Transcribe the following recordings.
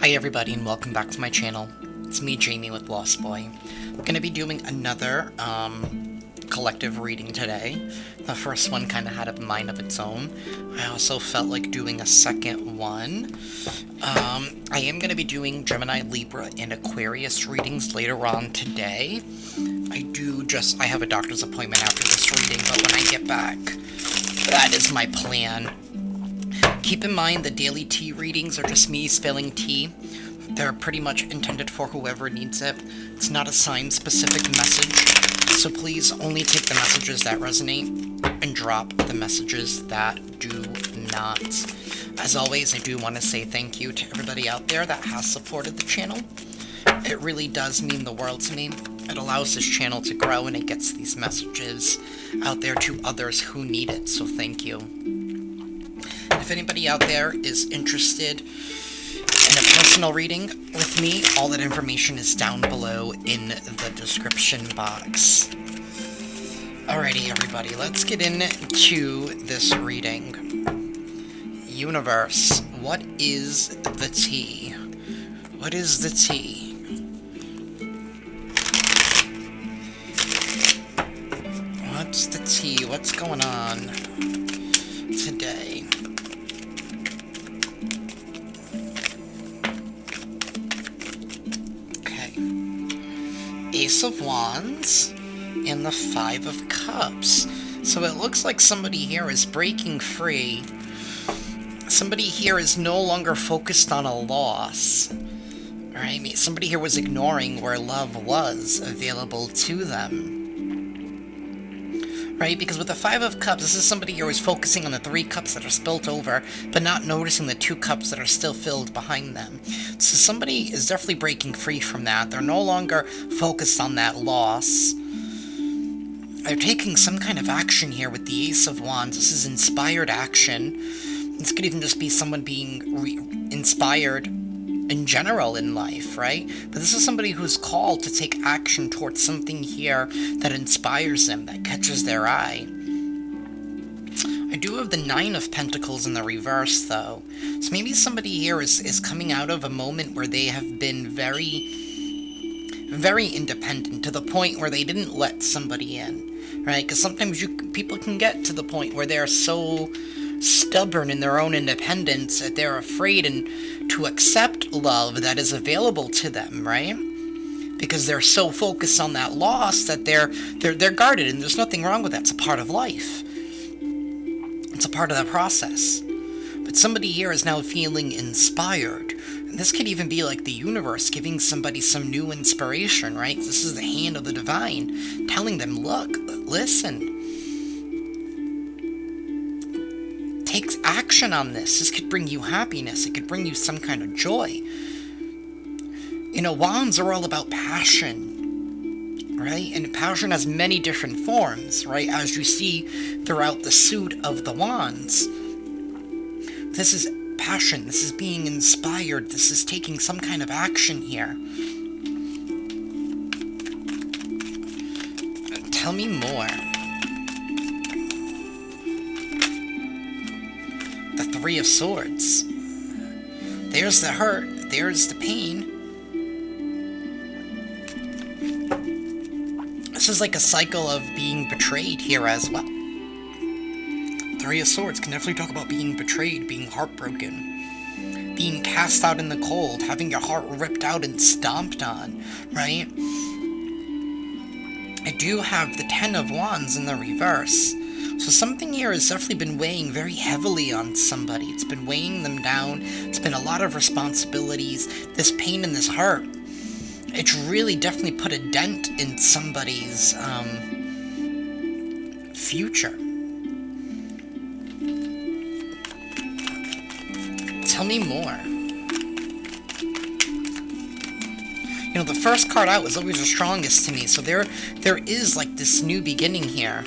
Hi everybody and welcome back to my channel. It's me, Jamie with Lost Boy. I'm going to be doing another collective reading today. The first one kind of had a mind of its own. I also felt like doing a second one. I am going to be doing Gemini, Libra, and Aquarius readings later on today. I have a doctor's appointment after this reading, but when I get back, that is my plan. Keep in mind the daily tea readings are just me spilling tea. They're pretty much intended for whoever needs it. It's not a sign-specific message, so please only take the messages that resonate and drop the messages that do not. As always, I do want to say thank you to everybody out there that has supported the channel. It really does mean the world to me. It allows this channel to grow and it gets these messages out there to others who need it, so thank you. If anybody out there is interested in a personal reading with me, all that information is down below in the description box. Alrighty, everybody, let's get into this reading. Universe, what is the tea? What is the tea? What's the tea? What's going on today? Ace of Wands and the Five of Cups. So it looks like somebody here is breaking free. Somebody here is no longer focused on a loss. Right? Somebody here was ignoring where love was available to them. Right? Because with the Five of Cups, this is somebody here who's focusing on the 3 cups that are spilt over, but not noticing the 2 cups that are still filled behind them. So somebody is definitely breaking free from that. They're no longer focused on that loss. They're taking some kind of action here with the Ace of Wands. This is inspired action. This could even just be someone being inspired in general in life, right? But this is somebody who's called to take action towards something here that inspires them, that catches their eye. I do have the Nine of Pentacles in the reverse, though. So maybe somebody here is coming out of a moment where they have been very, very independent, to the point where they didn't let somebody in, right? Because sometimes people can get to the point where they're so stubborn in their own independence that they're afraid to accept love that is available to them, right? Because they're so focused on that loss that they're guarded, and there's nothing wrong with that. It's a part of life. It's a part of the process. But somebody here is now feeling inspired. And this could even be like the universe giving somebody some new inspiration, right? This is the hand of the divine telling them, look, listen, take action on this. This could bring you happiness. It could bring you some kind of joy. You know, wands are all about passion, right? And passion has many different forms, right? As you see throughout the suit of the wands. This is passion. This is being inspired. This is taking some kind of action here. Tell me more. The Three of Swords. There's the hurt. There's the pain. This is like a cycle of being betrayed here as well. Three of Swords can definitely talk about being betrayed, being heartbroken, being cast out in the cold, having your heart ripped out and stomped on, right? I do have the Ten of Wands in the reverse. So something here has definitely been weighing very heavily on somebody. It's been weighing them down. It's been a lot of responsibilities. This pain and this hurt, it's really definitely put a dent in somebody's future. Tell me more. You know, the first card out was always the strongest to me, so there is like this new beginning here.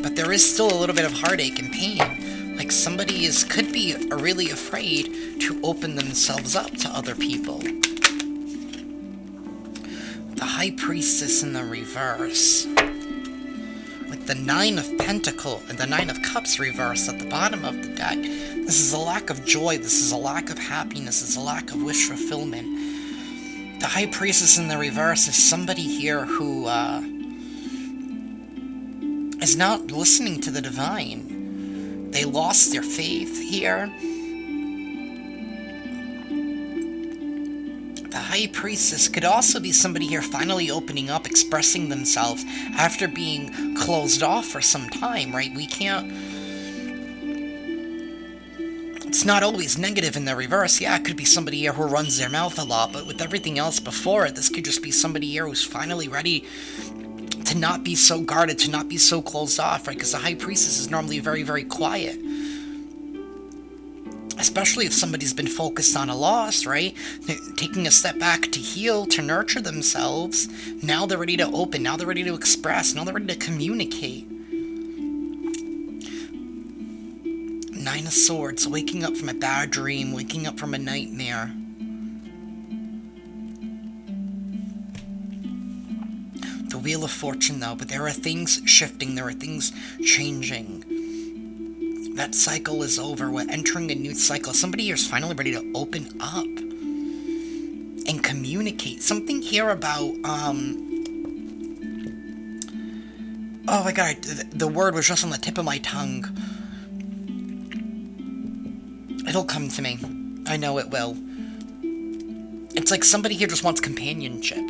But there is still a little bit of heartache and pain. Like somebody could be really afraid to open themselves up to other people. The High Priestess in the reverse. With the Nine of Pentacles and the Nine of Cups reversed at the bottom of the deck. This is a lack of joy. This is a lack of happiness. It's a lack of wish fulfillment. The High Priestess in the reverse is somebody here who is not listening to the divine. They lost their faith here. The High Priestess could also be somebody here finally opening up, expressing themselves after being closed off for some time, right? We can't... It's not always negative in the reverse. Yeah, it could be somebody here who runs their mouth a lot, but with everything else before it, this could just be somebody here who's finally ready to not be so guarded, to not be so closed off, right? Because the High Priestess is normally very, very quiet. Especially if somebody's been focused on a loss, right? Taking a step back to heal, to nurture themselves. Now they're ready to open. Now they're ready to express. Now they're ready to communicate. Nine of Swords, waking up from a bad dream, waking up from a nightmare. The Wheel of Fortune, though, but there are things shifting. There are things changing. That cycle is over. We're entering a new cycle. Somebody here is finally ready to open up and communicate. Something here about, oh my god, the word was just on the tip of my tongue. It'll come to me. I know it will. It's like somebody here just wants companionship.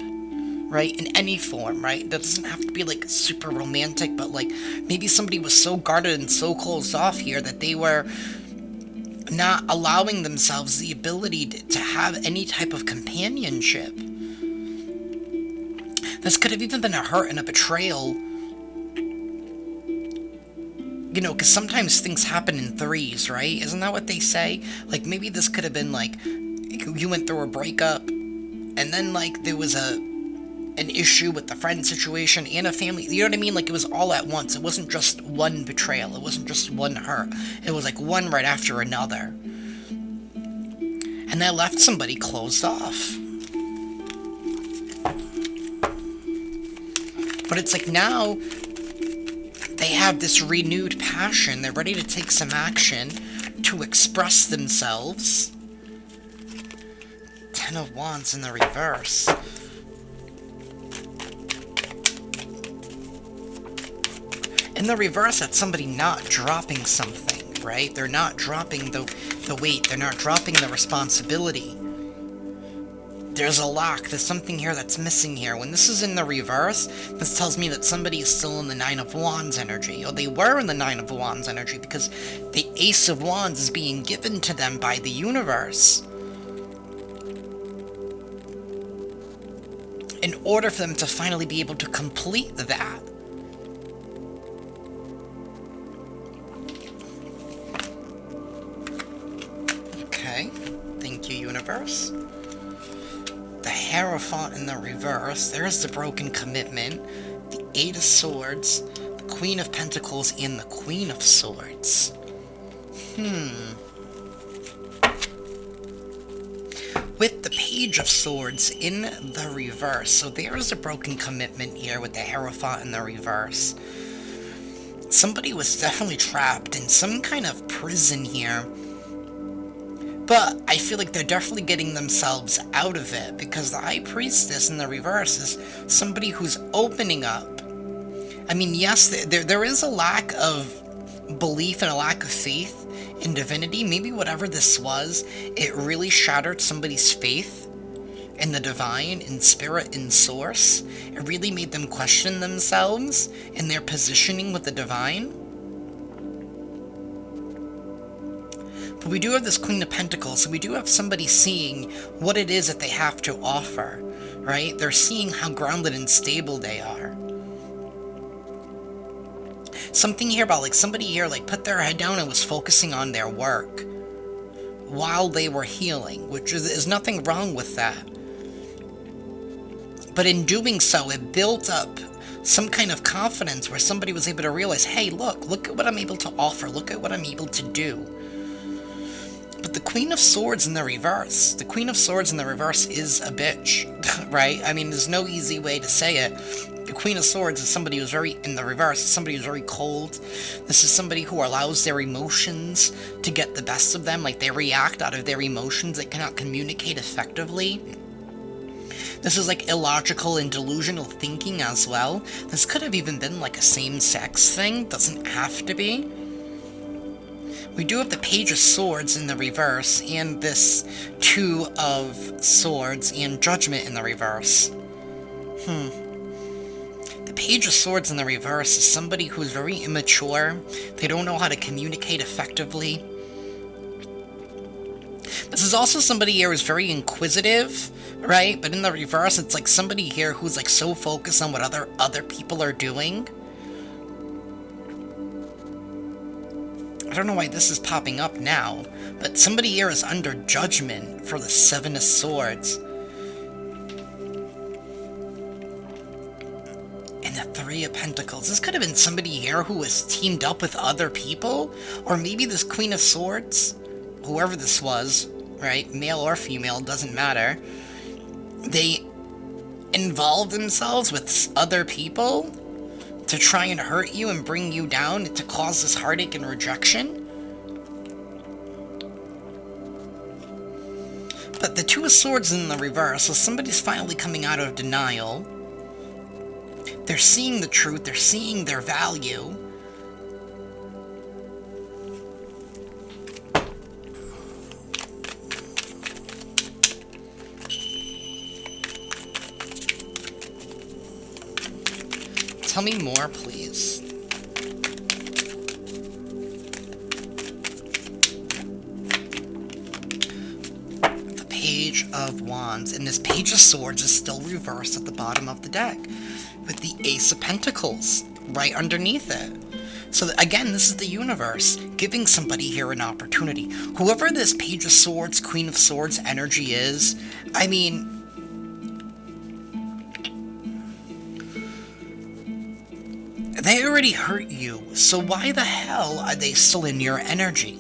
Right? In any form, right? That doesn't have to be, like, super romantic, but, like, maybe somebody was so guarded and so closed off here that they were not allowing themselves the ability to have any type of companionship. This could have even been a hurt and a betrayal. You know, because sometimes things happen in threes, right? Isn't that what they say? Like, maybe this could have been, like, you went through a breakup, and then, like, there was an issue with the friend situation and a family, you know what I mean? Like, it was all at once. It wasn't just one betrayal. It wasn't just one hurt. It was like one right after another. And that left somebody closed off. But it's like now they have this renewed passion. They're ready to take some action to express themselves. Ten of Wands in the reverse. In the reverse, that's somebody not dropping something, right? They're not dropping the weight. They're not dropping the responsibility. There's a lack. There's something here that's missing here. When this is in the reverse, this tells me that somebody is still in the Nine of Wands energy. Or they were in the Nine of Wands energy because the Ace of Wands is being given to them by the universe. In order for them to finally be able to complete that. Thank you, universe. The Hierophant in the reverse. There's the broken commitment. The Eight of Swords. The Queen of Pentacles and the Queen of Swords. With the Page of Swords in the reverse. So there's a broken commitment here with the Hierophant in the reverse. Somebody was definitely trapped in some kind of prison here. But I feel like they're definitely getting themselves out of it, because the High Priestess in the reverse is somebody who's opening up. I mean, yes, there is a lack of belief and a lack of faith in divinity. Maybe whatever this was, it really shattered somebody's faith in the divine, in spirit, in source. It really made them question themselves in their positioning with the divine. But we do have this Queen of Pentacles, so we do have somebody seeing what it is that they have to offer, right? They're seeing how grounded and stable they are. Something here about, like, somebody here, like, put their head down and was focusing on their work while they were healing, which is nothing wrong with that. But in doing so, it built up some kind of confidence where somebody was able to realize, hey, look at what I'm able to offer, look at what I'm able to do. But the Queen of Swords in the reverse. The Queen of Swords in the reverse is a bitch, right? I mean, there's no easy way to say it. The Queen of Swords is somebody who's very, in the reverse, is somebody who's very cold. This is somebody who allows their emotions to get the best of them. Like, they react out of their emotions. They cannot communicate effectively. This is like illogical and delusional thinking as well. This could have even been like a same-sex thing. Doesn't have to be. We do have the Page of Swords in the reverse, and this Two of Swords and Judgment in the reverse. The Page of Swords in the reverse is somebody who's very immature. They don't know how to communicate effectively. This is also somebody here who's very inquisitive, right? But in the reverse, it's like somebody here who's like so focused on what other people are doing. I don't know why this is popping up now, but somebody here is under judgment for the Seven of Swords. And the Three of Pentacles. This could have been somebody here who was teamed up with other people, or maybe this Queen of Swords, whoever this was, right, male or female, doesn't matter, they involve themselves with other people to try and hurt you and bring you down, to cause this heartache and rejection. But the Two of Swords in the reverse, so somebody's finally coming out of denial. They're seeing the truth, they're seeing their value. Tell me more, please. The Page of Wands. And this Page of Swords is still reversed at the bottom of the deck, with the Ace of Pentacles right underneath it. So again, this is the universe giving somebody here an opportunity. Whoever this Page of Swords, Queen of Swords energy is, I mean, they already hurt you, so why the hell are they still in your energy?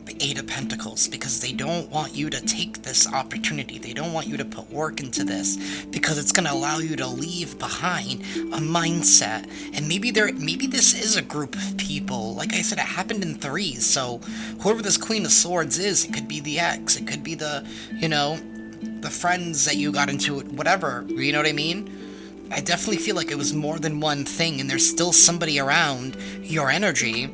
The Eight of Pentacles, because they don't want you to take this opportunity. They don't want you to put work into this, because it's going to allow you to leave behind a mindset. And maybe this is a group of people. Like I said, it happened in threes, so whoever this Queen of Swords is, it could be the ex, it could be the, you know, the friends that you got into, whatever, you know what I mean? I definitely feel like it was more than one thing, and there's still somebody around your energy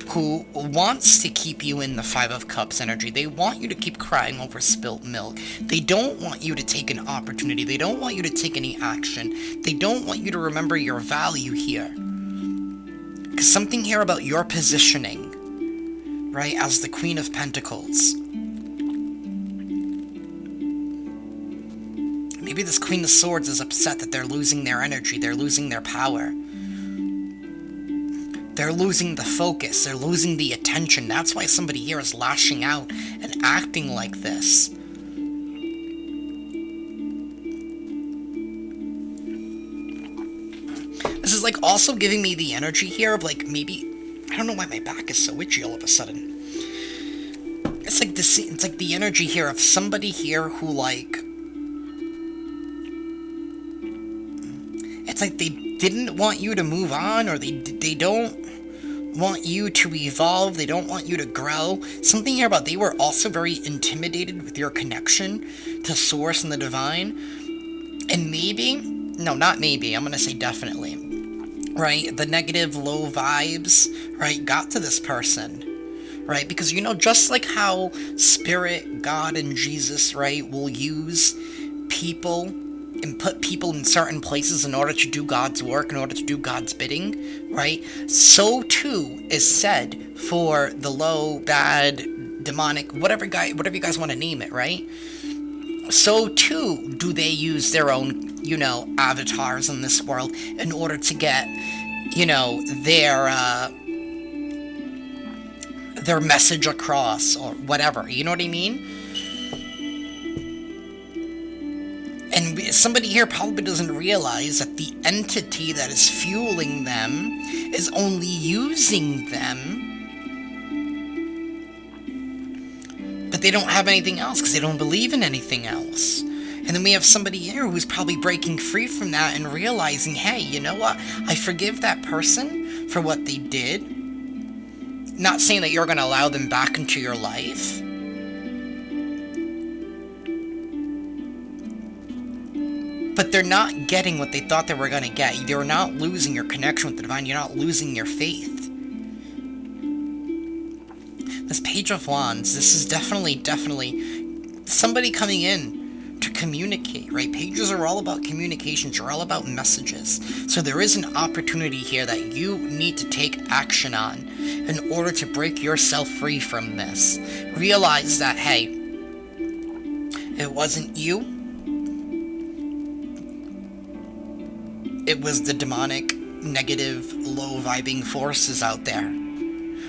who wants to keep you in the Five of Cups energy. They want you to keep crying over spilt milk. They don't want you to take an opportunity. They don't want you to take any action. They don't want you to remember your value here. Because something here about your positioning, right, as the Queen of Pentacles. Maybe this Queen of Swords is upset that they're losing their energy, they're losing their power. They're losing the focus, they're losing the attention. That's why somebody here is lashing out and acting like this. This is like also giving me the energy here of like maybe, I don't know why my back is so itchy all of a sudden. It's like this, it's like the energy here of somebody here who like, it's like they didn't want you to move on, or they don't want you to evolve, they don't want you to grow. Something here about they were also very intimidated with your connection to Source and the Divine. And maybe, no, not maybe, I'm going to say definitely, right, the negative, low vibes, right, got to this person, right, because, you know, just like how Spirit, God, and Jesus, right, will use people and put people in certain places in order to do God's work, in order to do God's bidding, right? So too is said for the low, bad, demonic, whatever you guys want to name it, right? So too do they use their own, you know, avatars in this world in order to get, you know, their message across, or whatever, you know what I mean? And somebody here probably doesn't realize that the entity that is fueling them is only using them, but they don't have anything else because they don't believe in anything else. And then we have somebody here who's probably breaking free from that and realizing, hey, you know what? I forgive that person for what they did. Not saying that you're going to allow them back into your life. But they're not getting what they thought they were going to get. You're not losing your connection with the divine. You're not losing your faith. This Page of Wands, this is definitely somebody coming in to communicate, right? Pages are all about communications. They're all about messages. So there is an opportunity here that you need to take action on in order to break yourself free from this. Realize that, hey, it wasn't you. It was the demonic, negative, low-vibing forces out there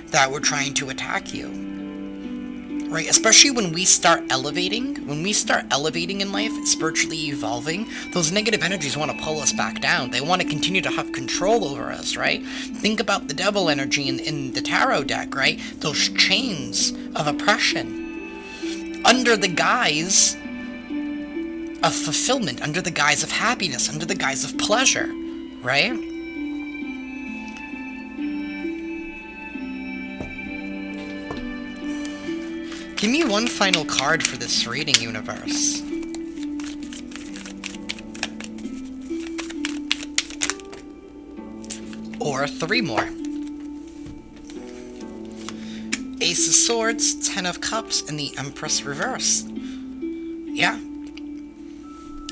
that were trying to attack you. Right? Especially when we start elevating in life, spiritually evolving, those negative energies want to pull us back down. They want to continue to have control over us, right? Think about the devil energy in the tarot deck, right? Those chains of oppression. Under the guise of fulfillment, under the guise of happiness, under the guise of pleasure, right? Give me one final card for this reading, universe. Or 3 more. Ace of Swords, 10 of Cups, and the Empress reversed. Yeah.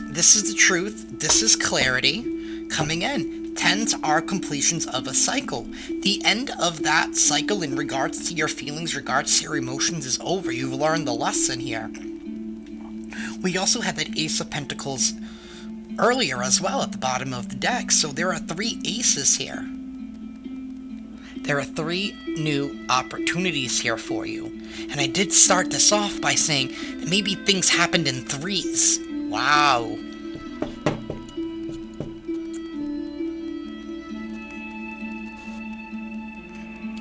This is the truth. This is clarity coming in. 10s are completions of a cycle. The end of that cycle in regards to your feelings, regards to your emotions is over. You've learned the lesson here. We also had that Ace of Pentacles earlier as well at the bottom of the deck. So there are 3 aces here. There are 3 new opportunities here for you. And I did start this off by saying that maybe things happened in 3s. Wow.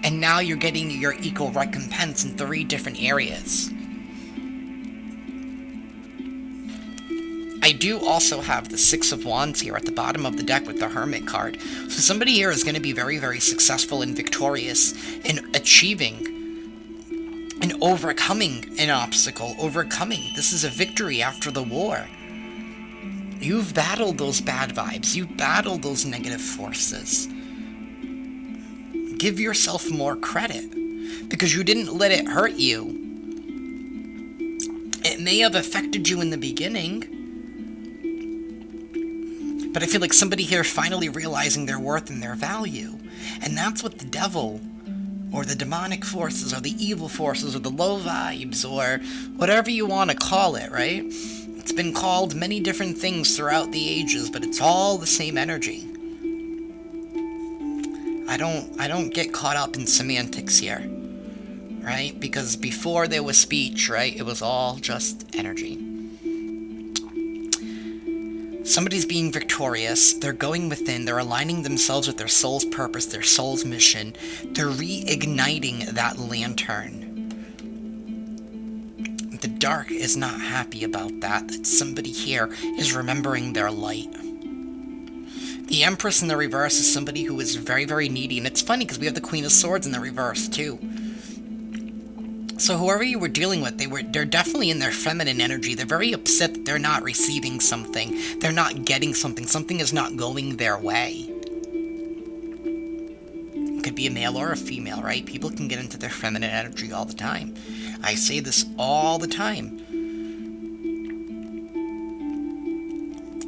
And now you're getting your equal recompense in 3 different areas. I do also have the 6 of Wands here at the bottom of the deck with the Hermit card. So somebody here is going to be very, very successful and victorious in achieving and overcoming an obstacle. This is a victory after the war. You've battled those bad vibes. You've battled those negative forces. Give yourself more credit because you didn't let it hurt you. It may have affected you in the beginning, but I feel like somebody here finally realizing their worth and their value. And that's what the devil or the demonic forces or the evil forces or the low vibes or whatever you want to call it, right? It's been called many different things throughout the ages, but it's all the same energy. I don't get caught up in semantics here, right? Because before there was speech, right, it was all just energy. Somebody's being victorious, they're going within, they're aligning themselves with their soul's purpose, their soul's mission, they're reigniting that lantern. The dark is not happy about that somebody here is remembering their light. The Empress in the reverse is somebody who is very, very needy, and it's funny because we have the Queen of Swords in the reverse too. So whoever you were dealing with, they're definitely in their feminine energy. They're very upset that they're not receiving something. They're not getting something. Something is not going their way. It could be a male or a female, right? People can get into their feminine energy all the time. I say this all the time.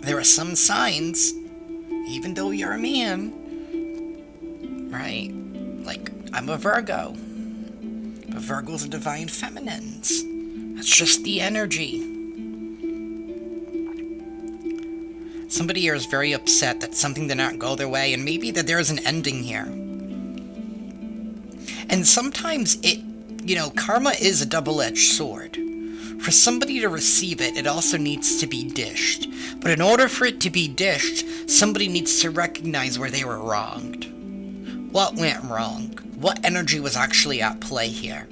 There are some signs, even though you're a man, right? Like, I'm a Virgo. But Virgos are divine feminines. That's just the energy. Somebody here is very upset that something did not go their way, and maybe that there's an ending here. And sometimes karma is a double-edged sword. For somebody to receive it, it also needs to be dished. But in order for it to be dished, somebody needs to recognize where they were wronged. What went wrong? What energy was actually at play here?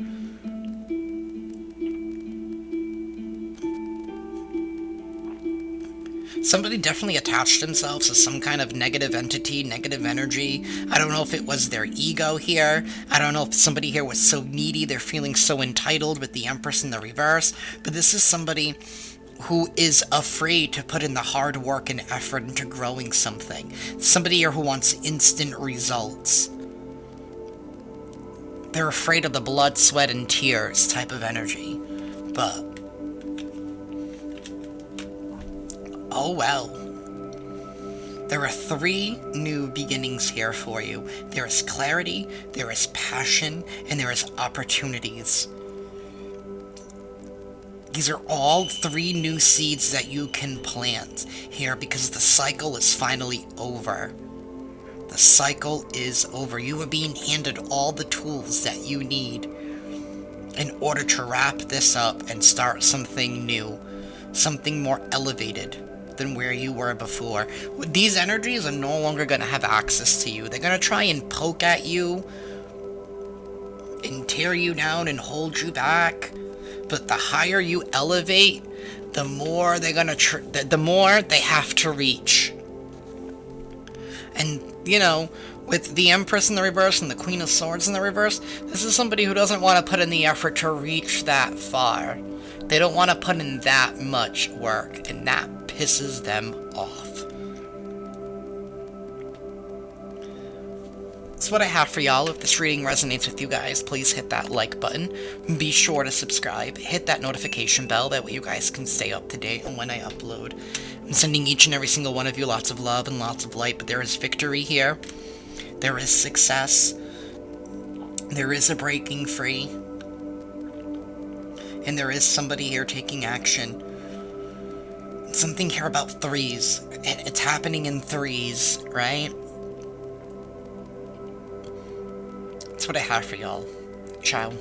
Somebody definitely attached themselves to some kind of negative entity, negative energy. I don't know if it was their ego here. I don't know if somebody here was so needy, they're feeling so entitled with the Empress in the reverse. But this is somebody who is afraid to put in the hard work and effort into growing something. Somebody here who wants instant results. They're afraid of the blood, sweat, and tears type of energy. But oh well. There are 3 new beginnings here for you. There is clarity, there is passion, and there is opportunities. These are all 3 new seeds that you can plant here because the cycle is finally over. The cycle is over. You are being handed all the tools that you need in order to wrap this up and start something new, something more elevated than where you were before. These energies are no longer going to have access to you. They're going to try and poke at you and tear you down and hold you back. But the higher you elevate, the more they're going to the more they have to reach. And, you know, with the Empress in the reverse and the Queen of Swords in the reverse, this is somebody who doesn't want to put in the effort to reach that far. They don't want to put in that much work, and that pisses them off. That's what I have for y'all. If this reading resonates with you guys, please hit that like button. Be sure to subscribe. Hit that notification bell. That way you guys can stay up to date on when I upload. I'm sending each and every single one of you lots of love and lots of light, but there is victory here. There is success. There is a breaking free. And there is somebody here taking action. Something here about 3s. It's happening in 3s, right? That's what I have for y'all. Ciao.